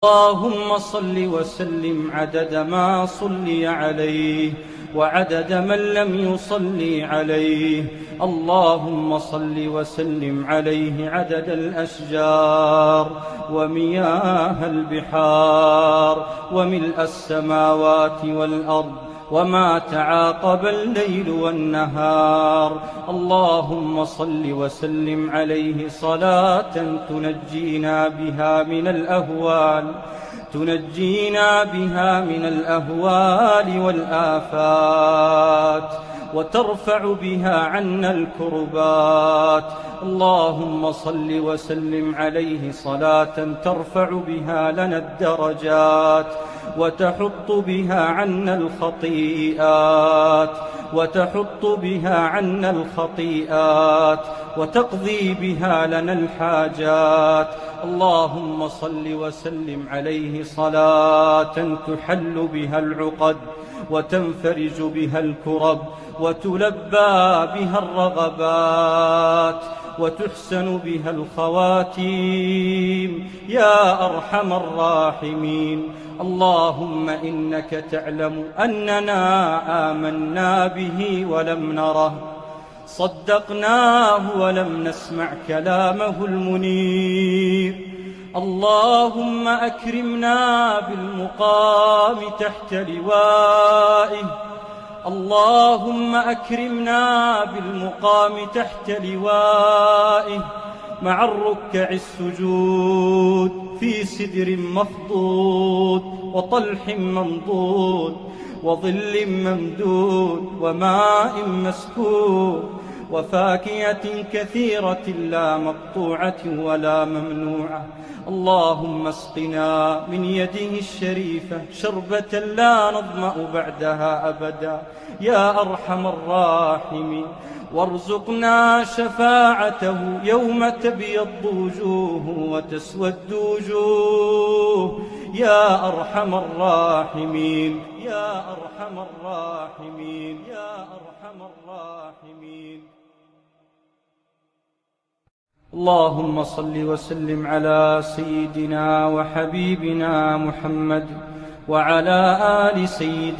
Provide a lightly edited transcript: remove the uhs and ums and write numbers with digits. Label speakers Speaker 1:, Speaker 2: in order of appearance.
Speaker 1: اللهم صل وسلم عدد ما صلي عليه وعدد من لم يصلي عليه. اللهم صل وسلم عليه عدد الأشجار ومياه البحار وملء السماوات والأرض وما تعاقب الليل والنهار. اللهم صل وسلم عليه صلاة تنجينا بها من الأهوال والآفات وترفع بها عنا الكربات. اللهم صل وسلم عليه صلاة ترفع بها لنا الدرجات وتحط بها عنا الخطيئات وتقضي بها لنا الحاجات. اللهم صل وسلم عليه صلاة تحل بها العقد وتنفرج بها الكرب وتلبى بها الرغبات وتحسن بها الخواتيم يا أرحم الراحمين. اللهم إنك تعلم أننا آمنا به ولم نره، صدقناه ولم نسمع كلامه المنير. اللهم أكرمنا بالمقام تحت لوائه، اللهم أكرمنا بالمقام تحت لوائه مع الركع السجود في سدر مخضود وطلح منضود وظل ممدود وماء مسكوب وفاكهة كثيرة لا مقطوعة ولا ممنوعة. اللهم اسقنا من يده الشريفة شربة لا نظمأ بعدها أبدا يا أرحم الراحمين، وارزقنا شفاعته يوم تبيض وجوه وتسود وجوه يا أرحم الراحمين يا أرحم الراحمين يا أرحم الراحمين. اللهم صل وسلم على سيدنا وحبيبنا محمد وعلى آل سيدنا